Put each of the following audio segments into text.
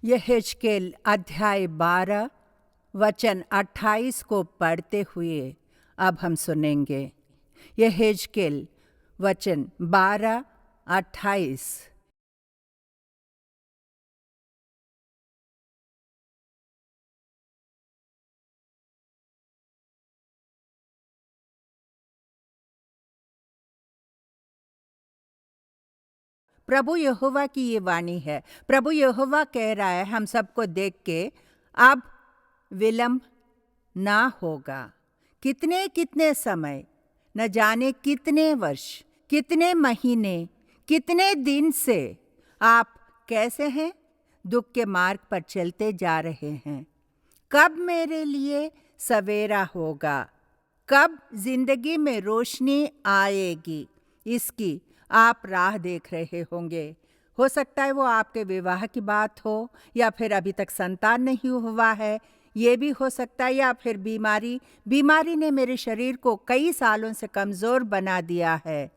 यहेजकेल अध्याय 12 वचन 28 को पढ़ते हुए अब हम सुनेंगे। यहेजकेल वचन 12-28। प्रभु यहोवा की ये वाणी है। प्रभु यहोवा कह रहा है हम सबको देख के, अब विलंब ना होगा। कितने कितने समय, न जाने कितने वर्ष, कितने महीने, कितने दिन से आप कैसे हैं, दुख के मार्ग पर चलते जा रहे हैं। कब मेरे लिए सवेरा होगा, कब जिंदगी में रोशनी आएगी, इसकी आप राह देख रहे होंगे। हो सकता है वो आपके विवाह की बात हो, या फिर अभी तक संतान नहीं हुआ है, ये भी हो सकता है, या फिर बीमारी ने मेरे शरीर को कई सालों से कमज़ोर बना दिया है,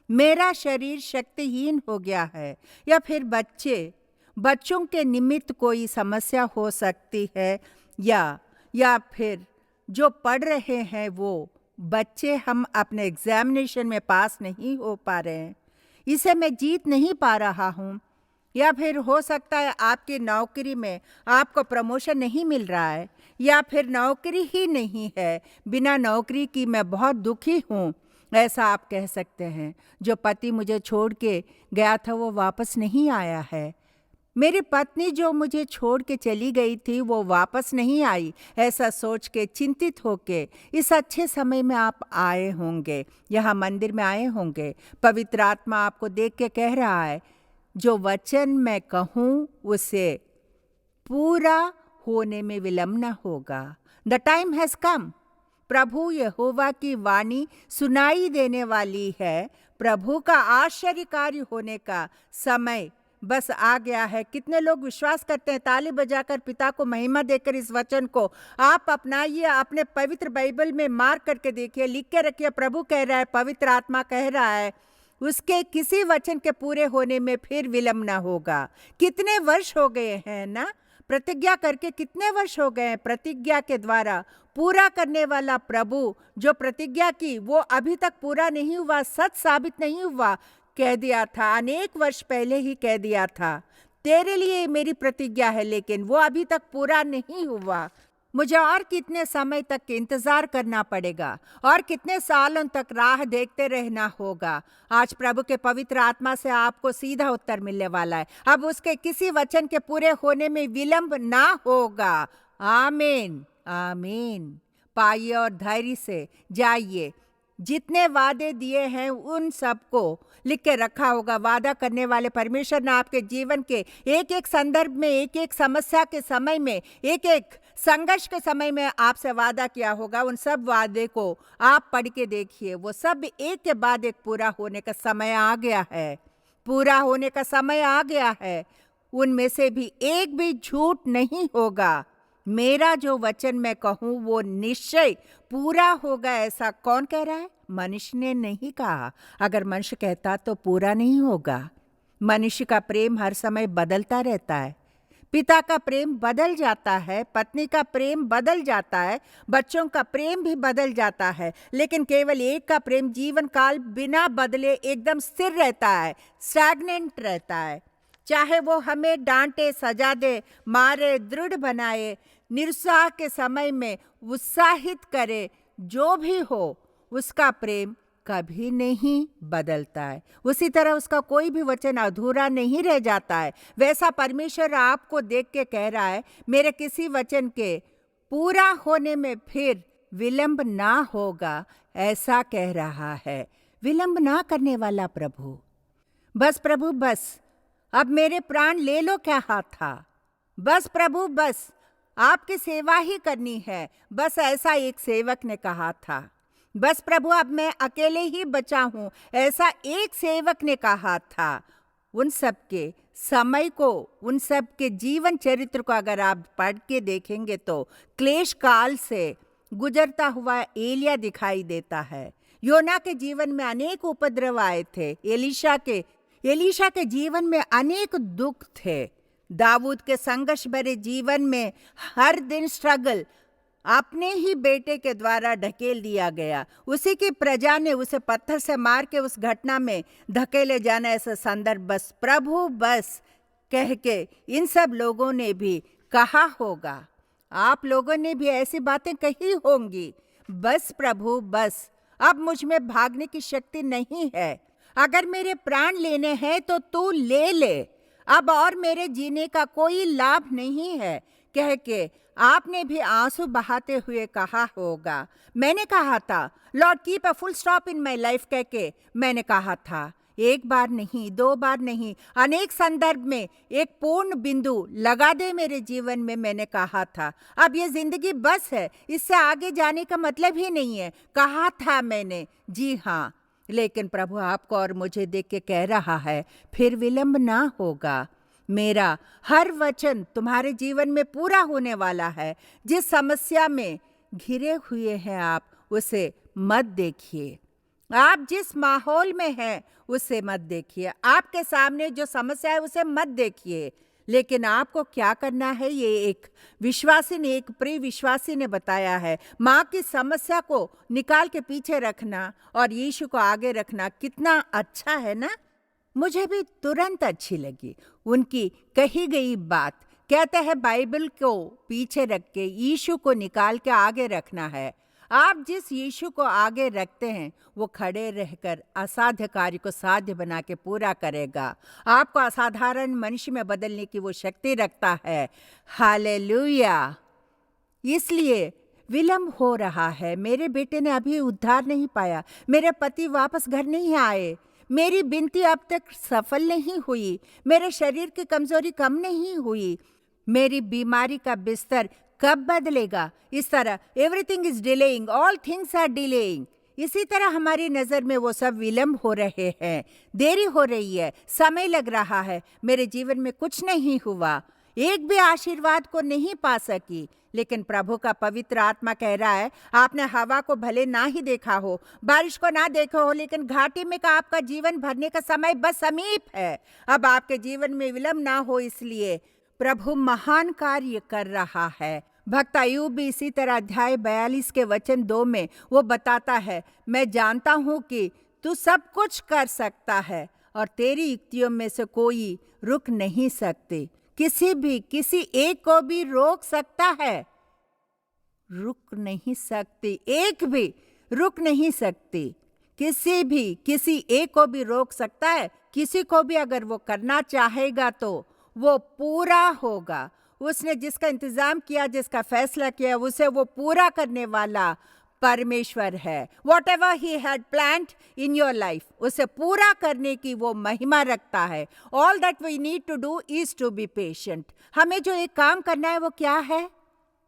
मेरा शरीर शक्तिहीन हो गया है, या फिर बच्चों के निमित्त कोई समस्या हो सकती है, या फिर जो पढ़ रहे हैं वो बच्चे हम अपने एग्जामिनेशन में पास नहीं हो पा रहे हैं, इसे मैं जीत नहीं पा रहा हूँ। या फिर हो सकता है आपकी नौकरी में आपको प्रमोशन नहीं मिल रहा है, या फिर नौकरी ही नहीं है, बिना नौकरी की मैं बहुत दुखी हूँ, ऐसा आप कह सकते हैं। जो पति मुझे छोड़ के गया था वो वापस नहीं आया है, मेरी पत्नी जो मुझे छोड़ के चली गई थी वो वापस नहीं आई, ऐसा सोच के चिंतित होके इस अच्छे समय में आप आए होंगे, यहाँ मंदिर में आए होंगे। पवित्र आत्मा आपको देख के कह रहा है जो वचन मैं कहूँ उसे पूरा होने में विलंब न होगा। The time has come. प्रभु यहोवा की वाणी सुनाई देने वाली है। प्रभु का आश्चर्यकारी होने का समय बस आ गया है। कितने लोग विश्वास करते हैं? ताली बजाकर पिता को महिमा देकर इस वचन को आप अपनाइए, अपने पवित्र बाइबल में मार्क करके देखिए, लिख के रखिए। प्रभु कह रहा है, पवित्र आत्मा कह रहा है, उसके किसी वचन के पूरे होने में फिर विलंब ना होगा। कितने वर्ष हो गए हैं ना, प्रतिज्ञा करके कितने वर्ष हो गए हैं। प्रतिज्ञा के द्वारा पूरा करने वाला प्रभु, जो प्रतिज्ञा की वो अभी तक पूरा नहीं हुआ, सच साबित नहीं हुआ, कह दिया था, अनेक वर्ष पहले ही कह दिया था, तेरे लिए मेरी प्रतिज्ञा है, लेकिन वो अभी तक पूरा नहीं हुआ। मुझे और कितने समय तक इंतजार करना पड़ेगा, और कितने सालों तक राह देखते रहना होगा। आज प्रभु के पवित्र आत्मा से आपको सीधा उत्तर मिलने वाला है। अब उसके किसी वचन के पूरे होने में विलंब ना होगा। आमीन, आमीन। पाइए और धैर्य से जाइए। जितने वादे दिए हैं उन सबको लिख के रखा होगा। वादा करने वाले परमेश्वर ने आपके जीवन के एक एक संदर्भ में, एक एक समस्या के समय में, एक एक संघर्ष के समय में आपसे वादा किया होगा। उन सब वादे को आप पढ़ के देखिए, वो सब एक के बाद एक पूरा होने का समय आ गया है। पूरा होने का समय आ गया है। उनमें से भी एक भी झूठ नहीं होगा। मेरा जो वचन मैं कहूँ वो निश्चय पूरा होगा। ऐसा कौन कह रहा है? मनुष्य ने नहीं कहा। अगर मनुष्य कहता तो पूरा नहीं होगा। मनुष्य का प्रेम हर समय बदलता रहता है। पिता का प्रेम बदल जाता है, पत्नी का प्रेम बदल जाता है, बच्चों का प्रेम भी बदल जाता है, लेकिन केवल एक का प्रेम जीवन काल बिना बदले एकदम स्थिर रहता है, स्टैग्नेंट रहता है। चाहे वो हमें डांटे, सजा दे, मारे, दृढ़ बनाए, निरुत्साह के समय में उत्साहित करे, जो भी हो, उसका प्रेम कभी नहीं बदलता है। उसी तरह उसका कोई भी वचन अधूरा नहीं रह जाता है। वैसा परमेश्वर आपको देख के कह रहा है, मेरे किसी वचन के पूरा होने में फिर विलंब ना होगा, ऐसा कह रहा है। विलंब ना करने वाला प्रभु। बस प्रभु बस, अब मेरे प्राण ले लो क्या हाथ था। बस प्रभु बस, आपकी सेवा ही करनी है। बस ऐसा एक सेवक ने कहा था। बस प्रभु अब मैं अकेले ही बचा हूँ, ऐसा एक सेवक ने कहा था। उन सब के समय को, उन सब के जीवन चरित्र को अगर आप पढ़ के देखेंगे तो क्लेश काल से गुजरता हुआ एलिया दिखाई देता है। योना के जीवन में अनेक उपद्रव आए थे। एलीशा के जीवन में अनेक दुख थे। दाऊद के संघर्ष भरे जीवन में हर दिन स्ट्रगल अपने ही बेटे के द्वारा ढकेल दिया गया। उसी की प्रजा ने उसे पत्थर से मार के उस घटना में धकेले जाना, ऐसा संदर्भ बस प्रभु बस कह के इन सब लोगों ने भी कहा होगा। आप लोगों ने भी ऐसी बातें कही होंगी, बस प्रभु बस अब मुझ में भागने की शक्ति नहीं है, अगर मेरे प्राण लेने हैं तो तू ले ले, अब और मेरे जीने का कोई लाभ नहीं है, कह के आपने भी आंसू बहाते हुए कहा होगा। मैंने कहा था Lord keep a full stop in my life, कह के मैंने कहा था, एक बार नहीं, दो बार नहीं, अनेक संदर्भ में एक पूर्ण बिंदु लगा दे मेरे जीवन में, मैंने कहा था। अब ये जिंदगी बस है, इससे आगे जाने का मतलब ही नहीं है, कहा था मैंने, जी हाँ। लेकिन प्रभु आपको और मुझे देख के कह रहा है फिर विलंब ना होगा, मेरा हर वचन तुम्हारे जीवन में पूरा होने वाला है। जिस समस्या में घिरे हुए हैं आप उसे मत देखिए, आप जिस माहौल में हैं उसे मत देखिए, आपके सामने जो समस्या है उसे मत देखिए, लेकिन आपको क्या करना है ये एक विश्वासी ने, एक प्रिय विश्वासी ने बताया है। माँ की समस्या को निकाल के पीछे रखना और यीशु को आगे रखना कितना अच्छा है ना। मुझे भी तुरंत अच्छी लगी उनकी कही गई बात। कहते हैं बाइबल को पीछे रख के यीशु को निकाल के आगे रखना है। आप जिस यीशु को आगे रखते हैं वो खड़े रहकर असाध्य कार्य को साध्य बना के पूरा करेगा। आपको असाधारण मनुष्य में बदलने की वो शक्ति रखता है। हालेलुया। इसलिए विलंब हो रहा है, मेरे बेटे ने अभी उद्धार नहीं पाया, मेरे पति वापस घर नहीं आए, मेरी विनती अब तक सफल नहीं हुई, मेरे शरीर की कमजोरी कम नहीं हुई, मेरी बीमारी का बिस्तर कब बदलेगा। इस तरह everything is delaying, all things are delaying. इसी तरह हमारी नजर में वो सब विलंब हो रहे हैं, देरी हो रही है, समय लग रहा है, मेरे जीवन में कुछ नहीं हुआ, एक भी आशीर्वाद को नहीं पा सकी। लेकिन प्रभु का पवित्र आत्मा कह रहा है आपने हवा को भले ना ही देखा हो, बारिश को ना देखा हो, लेकिन घाटी में का आपका जीवन भरने का समय बस समीप है। अब आपके जीवन में विलंब ना हो, इसलिए प्रभु महान कार्य कर रहा है। भक्त अय्यूब भी इसी तरह अध्याय 42 के वचन 2 में वो बताता है, मैं जानता हूं कि तू सब कुछ कर सकता है और तेरी युक्तियों में से कोई रुक नहीं सकती। किसी एक को भी रोक सकता है, रुक नहीं सकती, एक भी रुक नहीं सकती। किसी एक को भी रोक सकता है, किसी को भी अगर वो करना चाहेगा तो वो पूरा होगा। उसने जिसका इंतजाम किया, जिसका फैसला किया, उसे वो पूरा करने वाला परमेश्वर है। Whatever he had planned in your life, उसे पूरा करने की वो महिमा रखता है। All that we need to do is to be patient. हमें जो एक काम करना है वो क्या है?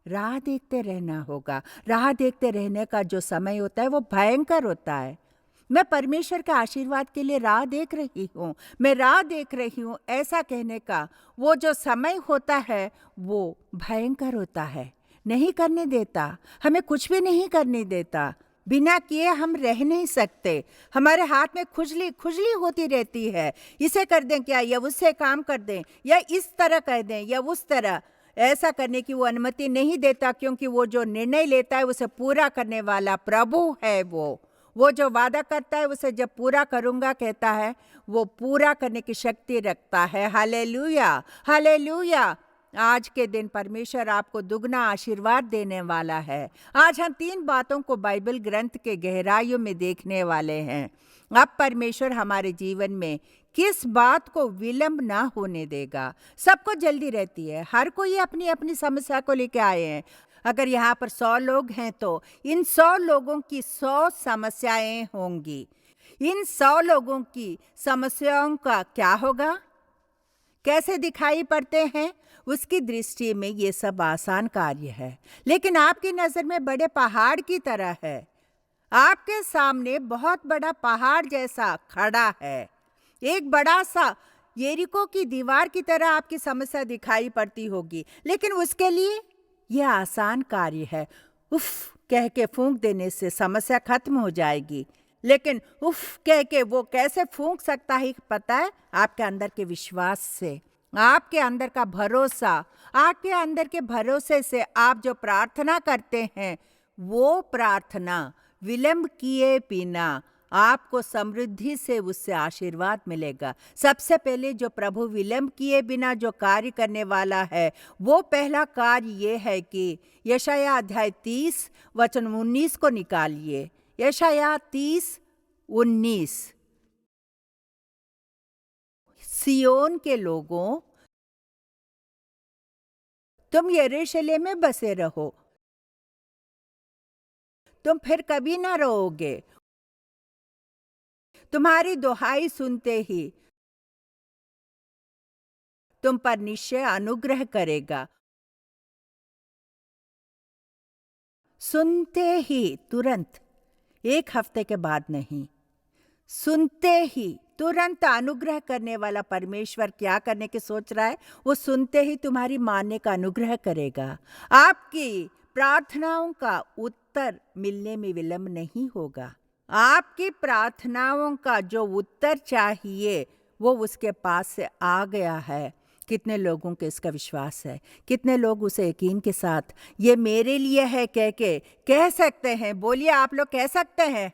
राह देखते रहना होगा। राह देखते रहने का जो समय होता है वो भयंकर होता है। मैं परमेश्वर के आशीर्वाद के लिए राह देख रही हूँ, मैं राह देख रही हूँ, ऐसा कहने का वो जो समय होता है वो भयंकर होता है, नहीं करने देता, हमें कुछ भी नहीं करने देता। बिना किए हम रह नहीं सकते। हमारे हाथ में खुजली होती रहती है, इसे कर दें क्या, या उससे काम कर दें, या इस तरह कर दें, या उस तरह। ऐसा करने की वो अनुमति नहीं देता, क्योंकि वो जो निर्णय लेता है उसे पूरा करने वाला प्रभु है। वो जो वादा करता है उसे जब पूरा करूंगा कहता है, वो पूरा करने की शक्ति रखता है। Hallelujah, hallelujah. आज के दिन परमेश्वर आपको दुगना आशीर्वाद देने वाला है। आज हम 3 बातों को बाइबल ग्रंथ के गहराइयों में देखने वाले हैं। अब परमेश्वर हमारे जीवन में किस बात को विलंब ना होने देगा। सबको जल्दी रहती है, हर कोई अपनी अपनी समस्या को लेके आए हैं। अगर यहाँ पर 100 लोग हैं तो इन 100 लोगों की 100 समस्याएं होंगी। इन 100 लोगों की समस्याओं का क्या होगा, कैसे दिखाई पड़ते हैं? उसकी दृष्टि में ये सब आसान कार्य है, लेकिन आपकी नजर में बड़े पहाड़ की तरह है। आपके सामने बहुत बड़ा पहाड़ जैसा खड़ा है, एक बड़ा सा यरीको की दीवार की तरह आपकी समस्या दिखाई पड़ती होगी, लेकिन उसके लिए यह आसान कार्य है। उफ कह के फूंक देने से समस्या खत्म हो जाएगी। लेकिन उफ कह के वो कैसे फूंक सकता है पता है? आपके अंदर के विश्वास से। आपके अंदर का भरोसा, आपके अंदर के भरोसे से आप जो प्रार्थना करते हैं, वो प्रार्थना विलंब किए बिना आपको समृद्धि से उससे आशीर्वाद मिलेगा। सबसे पहले जो प्रभु विलंब किए बिना जो कार्य करने वाला है, वो पहला कार्य ये है कि यशायाह अध्याय 30 वचन 19 को निकालिए। यशायाह 30:19। सियोन के लोगों, तुम यरूशलेम में बसे रहो, तुम फिर कभी ना रहोगे। तुम्हारी दुहाई सुनते ही तुम पर निश्चय अनुग्रह करेगा। सुनते ही, तुरंत, एक हफ्ते के बाद नहीं, सुनते ही तुरंत अनुग्रह करने वाला परमेश्वर क्या करने की सोच रहा है? वो सुनते ही तुम्हारी मानने का अनुग्रह करेगा। आपकी प्रार्थनाओं का उत्तर मिलने में विलंब नहीं होगा। आपकी प्रार्थनाओं का जो उत्तर चाहिए वो उसके पास से आ गया है। कितने लोगों के इसका विश्वास है? कितने लोग उसे यकीन के साथ ये मेरे लिए है कह के कह सकते हैं? बोलिए, आप लोग कह सकते हैं?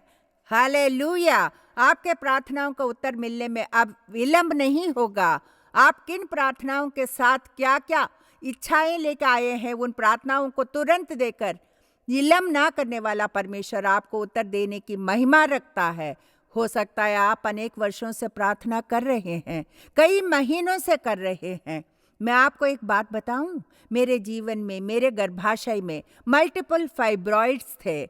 हालेलुया! आपके प्रार्थनाओं का उत्तर मिलने में अब विलंब नहीं होगा। आप किन प्रार्थनाओं के साथ क्या क्या इच्छाएं लेकर आए हैं, उन प्रार्थनाओं को तुरंत देकर विलंब ना करने वाला परमेश्वर आपको उत्तर देने की महिमा रखता है। हो सकता है आप अनेक वर्षों से प्रार्थना कर रहे हैं, कई महीनों से कर रहे हैं। मैं आपको एक बात बताऊं, मेरे जीवन में, मेरे गर्भाशय में मल्टीपल फाइब्रॉइड्स थे,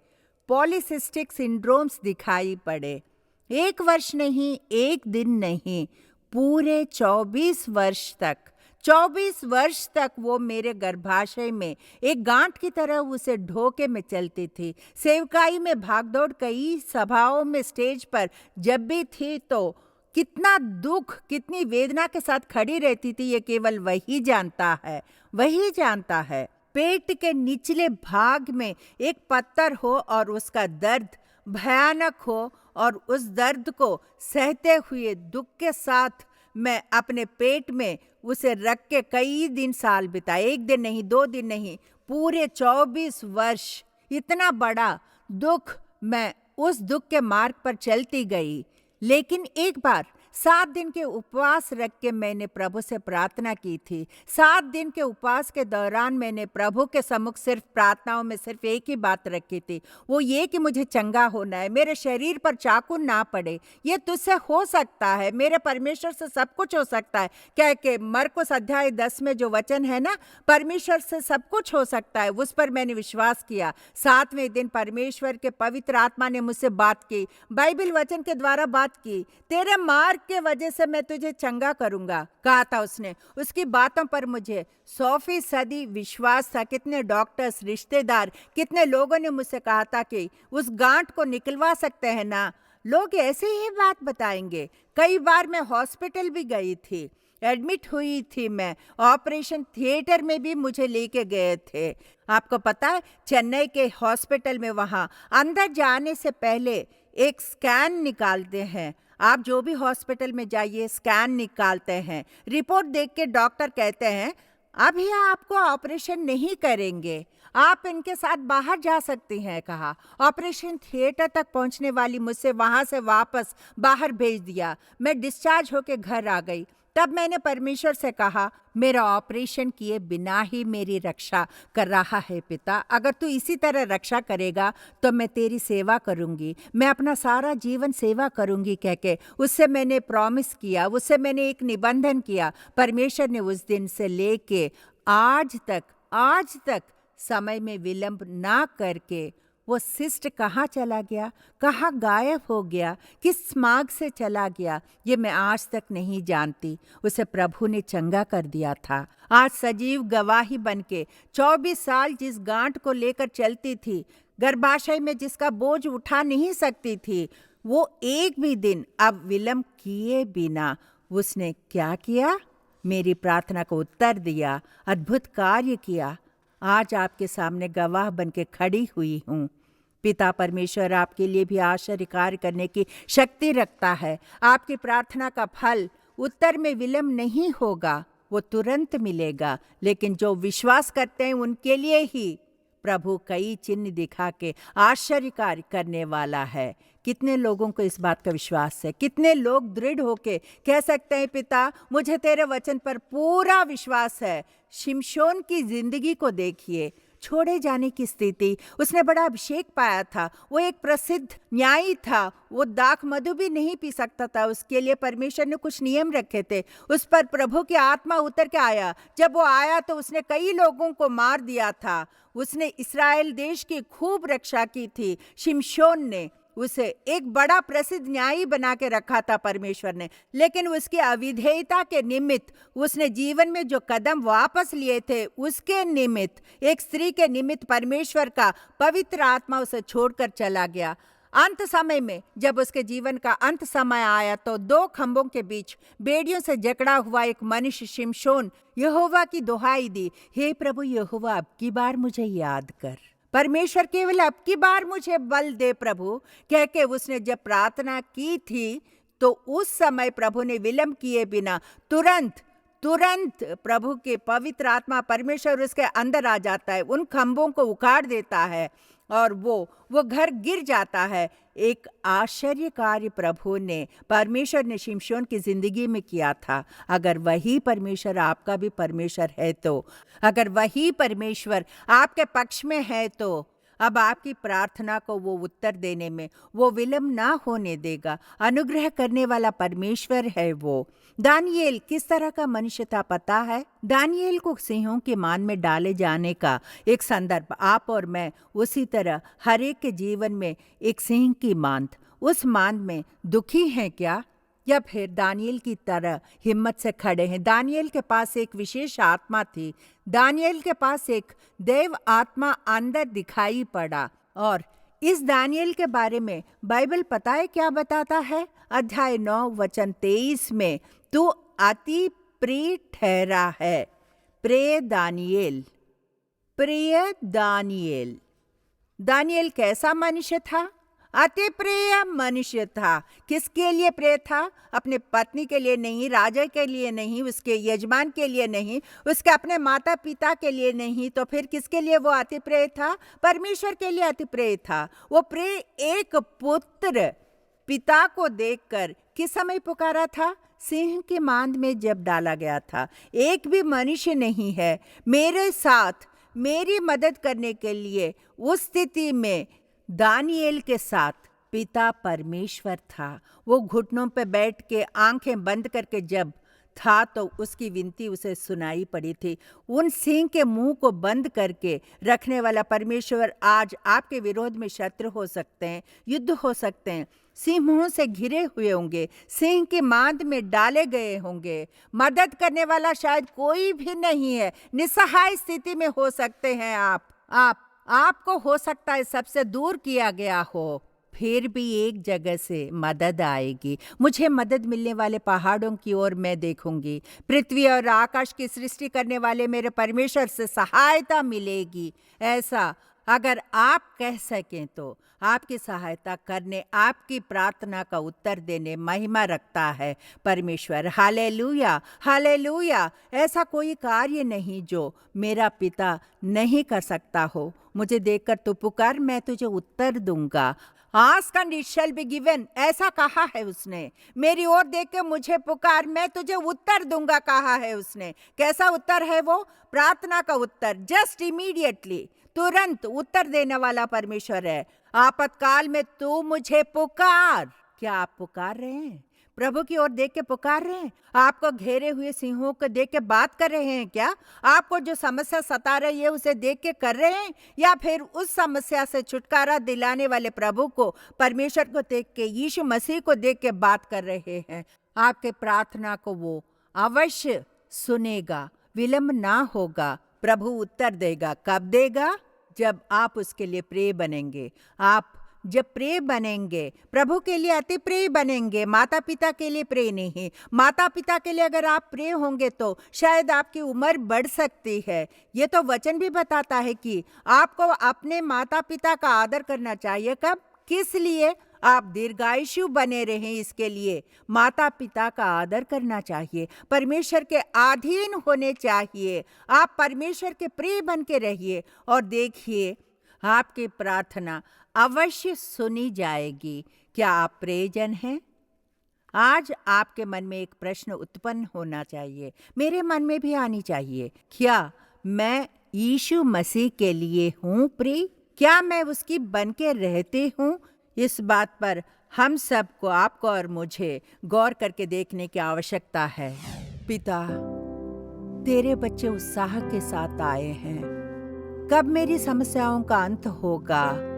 पॉलीसिस्टिक सिंड्रोम्स दिखाई पड़े। 1 वर्ष नहीं, 1 दिन नहीं, पूरे 24 वर्ष तक वो मेरे गर्भाशय में एक गांठ की तरह उसे ढोके में चलती थी। सेवकाई में भागदौड़, कई सभाओं में, स्टेज पर जब भी थी तो कितना दुख, कितनी वेदना के साथ खड़ी रहती थी, ये केवल वही जानता है, वही जानता है। पेट के निचले भाग में एक पत्थर हो और उसका दर्द भयानक हो, और उस दर्द को सहते हुए दुख के साथ मैं अपने पेट में उसे रख के कई दिन, साल बिताए। 1 दिन नहीं, 2 दिन नहीं, पूरे 24 वर्ष इतना बड़ा दुख, मैं उस दुख के मार्ग पर चलती गई। लेकिन एक बार 7 दिन के उपवास रख के मैंने प्रभु से प्रार्थना की थी। 7 दिन के उपवास के दौरान मैंने प्रभु के सम्मुख सिर्फ प्रार्थनाओं में सिर्फ एक ही बात रखी थी, वो ये कि मुझे चंगा होना है, मेरे शरीर पर चाकू ना पड़े। ये तुझसे हो सकता है, मेरे परमेश्वर से सब कुछ हो सकता है। क्या कि मरकुस अध्याय 10 में जो वचन है ना, परमेश्वर से सब कुछ हो सकता है, उस पर मैंने विश्वास किया। 7वें दिन परमेश्वर के पवित्र आत्मा ने मुझसे बात की, बाइबल वचन के द्वारा बात की। तेरे मार्ग के वजह से मैं तुझे चंगा करूंगा, कहा था उसने। उसकी बातों पर मुझे 100% विश्वास था। कितने डॉक्टर्स, रिश्तेदार, कितने लोगों ने मुझसे कहा था कि उस गांठ को निकलवा सकते हैं ना। लोग ऐसे ही बात बताएंगे। कई बार मैं हॉस्पिटल भी गई थी, एडमिट हुई थी मैं, ऑपरेशन थिएटर में भी मुझे लेके गए थे। आपको पता है, चेन्नई के हॉस्पिटल में वहाँ अंदर जाने से पहले एक स्कैन निकालते हैं। आप जो भी हॉस्पिटल में जाइए, स्कैन निकालते हैं। रिपोर्ट देख के डॉक्टर कहते हैं अभी आपको ऑपरेशन नहीं करेंगे, आप इनके साथ बाहर जा सकती हैं, कहा। ऑपरेशन थिएटर तक पहुंचने वाली मुझसे वहां से वापस बाहर भेज दिया। मैं डिस्चार्ज होके घर आ गई। तब मैंने परमेश्वर से कहा, मेरा ऑपरेशन किए बिना ही मेरी रक्षा कर रहा है पिता। अगर तू इसी तरह रक्षा करेगा तो मैं तेरी सेवा करूंगी, मैं अपना सारा जीवन सेवा करूंगी, कह के उससे मैंने प्रॉमिस किया, उससे मैंने एक निबंधन किया। परमेश्वर ने उस दिन से लेके आज तक समय में विलंब ना करके वो सिस्ट कहाँ चला गया, कहाँ गायब हो गया, किस मार्ग से चला गया, ये मैं आज तक नहीं जानती। उसे प्रभु ने चंगा कर दिया था। आज सजीव गवाही बनके 24 साल जिस गांठ को लेकर चलती थी, गर्भाशय में जिसका बोझ उठा नहीं सकती थी, वो एक भी दिन अब विलंब किए बिना उसने क्या किया? मेरी प्रार्थना को उत्तर दिया, अद्भुत कार्य किया। आज आपके सामने गवाह बनके खड़ी हुई हूँ। पिता परमेश्वर आपके लिए भी आश्चर्य कार्य करने की शक्ति रखता है। आपकी प्रार्थना का फल उत्तर में विलंब नहीं होगा। वो तुरंत मिलेगा, लेकिन जो विश्वास करते हैं उनके लिए ही प्रभु कई चिन्ह दिखा के आश्चर्य कार्य करने वाला है। कितने लोगों को इस बात का विश्वास है? कितने लोग दृढ़ होके कह सकते हैं, पिता मुझे तेरे वचन पर पूरा विश्वास है। शिमशोन की जिंदगी को देखिए, छोड़े जाने की स्थिति, उसने बड़ा अभिषेक पाया था, वो एक प्रसिद्ध न्यायी था, वो दाख मधु भी नहीं पी सकता था, उसके लिए परमेश्वर ने कुछ नियम रखे थे। उस पर प्रभु की आत्मा उतर के आया। जब वो आया तो उसने कई लोगों को मार दिया था। उसने इस्राएल देश की खूब रक्षा की थी। शिमशोन ने उसे एक बड़ा प्रसिद्ध न्यायी बना के रखा था परमेश्वर ने, लेकिन उसकी अविधेयता के निमित्त, उसने जीवन में जो कदम वापस लिए थे उसके निमित्त, एक स्त्री के निमित्त परमेश्वर का पवित्र आत्मा उसे छोड़कर चला गया। अंत समय में जब उसके जीवन का अंत समय आया तो दो खंभों के बीच बेड़ियों से जकड़ा हुआ एक मनुष्य शिमशोन यहोवा की दुहाई दी, हे प्रभु यहोवा, अब की बार मुझे याद कर। परमेश्वर केवल अब की बार मुझे बल दे प्रभु, कह के उसने जब प्रार्थना की थी तो उस समय प्रभु ने विलंब किए बिना तुरंत प्रभु के पवित्र आत्मा परमेश्वर उसके अंदर आ जाता है, उन खंभों को उखाड़ देता है और वो घर गिर जाता है। एक आश्चर्य कार्य प्रभु ने, परमेश्वर ने शिमशोन की जिंदगी में किया था। अगर वही परमेश्वर आपका भी परमेश्वर है तो, अगर वही परमेश्वर आपके पक्ष में है तो अब आपकी प्रार्थना को वो उत्तर देने में वो विलंब ना होने देगा। अनुग्रह करने वाला परमेश्वर है वो। दानियेल किस तरह का मनुष्य था पता है? दानियेल को सिंहों के मान में डाले जाने का एक संदर्भ आप और मैं उसी तरह हर एक के जीवन में एक सिंह की मांद, उस मांद में दुखी हैं क्या, या फिर दानियेल की तरह हिम्मत से खड़े हैं? दानियेल के पास एक विशेष आत्मा थी। दानियेल के पास एक देव आत्मा अंदर दिखाई पड़ा। और इस दानियेल के बारे में बाइबल पता है क्या बताता है? अध्याय 9 वचन 23 में, तू अति प्रिय ठहरा है। प्रिय दानियेल, प्रिय दानियेल। दानियेल कैसा मनुष्य था? अति प्रिय मनुष्य था। किसके लिए प्रिय था? अपने पत्नी के लिए नहीं, राजा के लिए नहीं, उसके यजमान के लिए नहीं, उसके अपने माता पिता के लिए नहीं, तो फिर किसके लिए वो अति प्रिय था? परमेश्वर के लिए अति प्रिय था। वो प्रिय एक पुत्र पिता को देखकर किस समय पुकारा था? सिंह की मांद में जब डाला गया था। एक भी मनुष्य नहीं है मेरे साथ मेरी मदद करने के लिए। उस स्थिति में दानियेल के साथ पिता परमेश्वर था। वो घुटनों पे बैठ के आंखें बंद करके जब था तो उसकी विनती उसे सुनाई पड़ी थी। उन सिंह के मुंह को बंद करके रखने वाला परमेश्वर आज आपके विरोध में शत्रु हो सकते हैं, युद्ध हो सकते हैं, सिंहों से घिरे हुए होंगे, सिंह की मांद में डाले गए होंगे। मदद करने वाला शायद कोई भी नहीं है। निसहाय स्थिति में हो सकते हैं आपको हो सकता है सबसे दूर किया गया हो, फिर भी एक जगह से मदद आएगी। मुझे मदद मिलने वाले पहाड़ों की ओर मैं देखूंगी। पृथ्वी और आकाश की सृष्टि करने वाले मेरे परमेश्वर से सहायता मिलेगी। ऐसा अगर आप कह सकें तो आपकी सहायता करने, आपकी प्रार्थना का उत्तर देने महिमा रखता है परमेश्वर। Hallelujah, hallelujah. ऐसा कोई कार्य नहीं जो मेरा पिता नहीं कर सकता हो। मुझे देखकर तू पुकार, मैं तुझे उत्तर दूंगा। Ask and it shall be given, ऐसा कहा है उसने। मेरी ओर देख के मुझे पुकार, मैं तुझे उत्तर दूंगा, कहा है उसने। कैसा उत्तर है वो? प्रार्थना का उत्तर, जस्ट इमीडिएटली, तुरंत उत्तर देने वाला परमेश्वर है। आपातकाल में तू मुझे पुकार। क्या आप पुकार रहे हैं? प्रभु की ओर देख के पुकार रहे हैं? आपको घेरे हुए सिंहों को देख के बात कर रहे हैं क्या? आपको जो समस्या सता रही है उसे देख के कर रहे हैं, या फिर उस समस्या से छुटकारा दिलाने वाले प्रभु को, परमेश्वर को देख के, यीशु मसीह को देख के बात कर रहे हैं? आपके प्रार्थना को वो अवश्य सुनेगा, विलंब ना होगा। प्रभु उत्तर देगा। कब देगा? जब आप उसके लिए प्रिय बनेंगे। आप जब प्रिय बनेंगे, प्रभु के लिए अति प्रिय बनेंगे, माता पिता के लिए प्रिय नहीं। माता पिता के लिए अगर आप प्रिय होंगे तो शायद आपकी उम्र बढ़ सकती है। ये तो वचन भी बताता है कि आपको अपने माता पिता का आदर करना चाहिए। कब? किस लिए? आप दीर्घायुषु बने रहें, इसके लिए माता पिता का आदर करना चाहिए, परमेश्वर के अधीन होने चाहिए। आप परमेश्वर के प्रिय बन के रहिए और देखिए आपकी प्रार्थना अवश्य सुनी जाएगी। क्या आप प्रियजन हैं? आज आपके मन में एक प्रश्न उत्पन्न होना चाहिए, मेरे मन में भी आनी चाहिए। क्या मैं यीशु मसीह के लिए हूँ प्रिय? क्या मैं उसकी बन के रहती हूँ? इस बात पर हम सबको, आपको और मुझे गौर करके देखने की आवश्यकता है। पिता, तेरे बच्चे उत्साह के साथ आए हैं। कब मेरी समस्याओं का अंत होगा?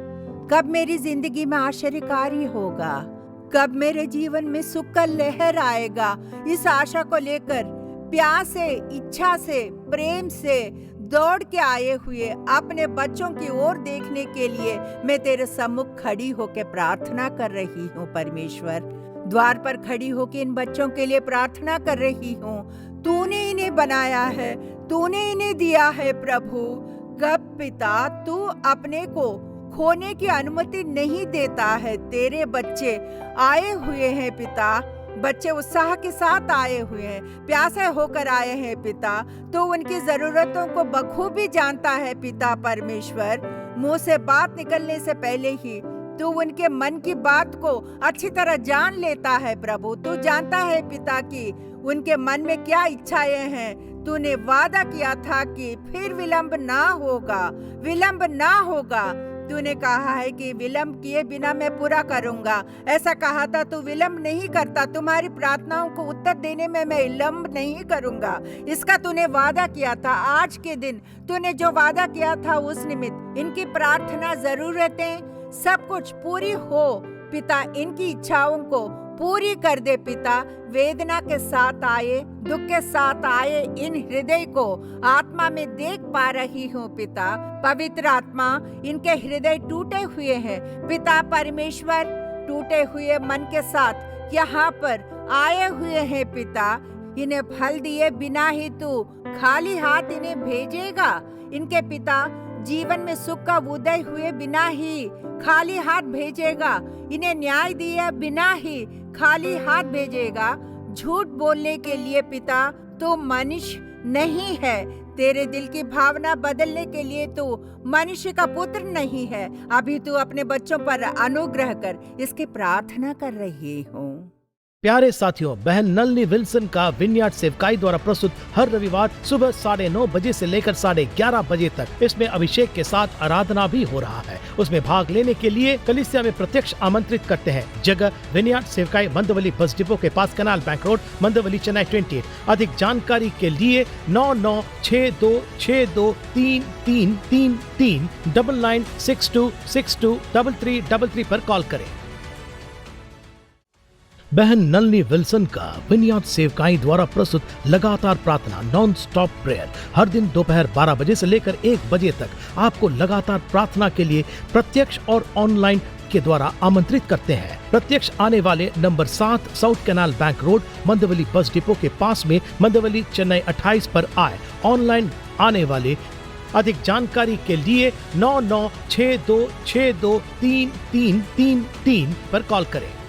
कब मेरी जिंदगी में आश्चर्य कार्य होगा? कब मेरे जीवन में सुख का लहर आएगा? इस आशा को लेकर प्यास से, इच्छा से, प्रेम से दौड़ के आए हुए अपने बच्चों की ओर देखने के लिए मैं तेरे सम्मुख खड़ी होकर प्रार्थना कर रही हूँ। परमेश्वर, द्वार पर खड़ी होकर इन बच्चों के लिए प्रार्थना कर रही हूँ। तूने इन्हें बनाया है, तूने इन्हें दिया है प्रभु। कब पिता तू अपने को खोने की अनुमति नहीं देता है। तेरे बच्चे आए हुए हैं पिता, बच्चे उत्साह के साथ आए हुए हैं, प्यासे होकर आए हैं पिता। तो उनकी जरूरतों को बखूबी जानता है पिता परमेश्वर। मुंह से बात निकलने से पहले ही तू उनके मन की बात को अच्छी तरह जान लेता है प्रभु। तू जानता है पिता कि उनके मन में क्या इच्छाएं हैं। तूने वादा किया था कि फिर विलंब ना होगा, विलंब ना होगा। तूने कहा है कि विलंब किए बिना मैं पूरा करूंगा। ऐसा कहा था, तू विलंब नहीं करता। तुम्हारी प्रार्थनाओं को उत्तर देने में मैं विलंब नहीं करूंगा, इसका तूने वादा किया था। आज के दिन तूने जो वादा किया था उस निमित्त इनकी प्रार्थना, जरूरतें सब कुछ पूरी हो पिता। इनकी इच्छाओं को पूरी कर दे पिता। वेदना के साथ आए, दुख के साथ आए इन हृदय को आत्मा में देख पा रही हूँ पिता। पवित्र आत्मा, इनके हृदय टूटे हुए हैं पिता परमेश्वर। टूटे हुए मन के साथ यहाँ पर आए हुए हैं पिता। इन्हें फल दिए बिना ही तू खाली हाथ इन्हें भेजेगा। इनके पिता जीवन में सुख का उदय हुए बिना ही खाली हाथ भेजेगा। इन्हें न्याय दिए बिना ही खाली हाथ भेजेगा। झूठ बोलने के लिए पिता तू मनुष्य नहीं है। तेरे दिल की भावना बदलने के लिए तू मनुष्य का पुत्र नहीं है। अभी तू अपने बच्चों पर अनुग्रह कर, इसकी प्रार्थना कर रही हूँ। प्यारे साथियों, बहन नलनी विल्सन का विनयार्ड सेवकाई द्वारा प्रस्तुत हर रविवार सुबह 9:30 बजे से लेकर 11:30 बजे तक इसमें अभिषेक के साथ आराधना भी हो रहा है। उसमें भाग लेने के लिए कलीसिया में प्रत्यक्ष आमंत्रित करते हैं। जगह विनयार्ड सेवकाई, मंदवली बस डिपो के पास, कैनाल बैंक रोड, मंदवली, चेन्नई 28। अधिक जानकारी के लिए 9962623333 9962623333 पर कॉल करें। बहन नलनी विल्सन का विनयार्ड सेवकाई द्वारा प्रस्तुत लगातार प्रार्थना, नॉन स्टॉप प्रेयर, हर दिन दोपहर 12 बजे से लेकर 1 बजे तक आपको लगातार प्रार्थना के लिए प्रत्यक्ष और ऑनलाइन के द्वारा आमंत्रित करते हैं। प्रत्यक्ष आने वाले number 7 south canal bank road, Mandawali bus depot के पास में, मंदवली, चेन्नई 28 पर आए। ऑनलाइन आने वाले अधिक जानकारी के लिए 9962623333 पर कॉल करें।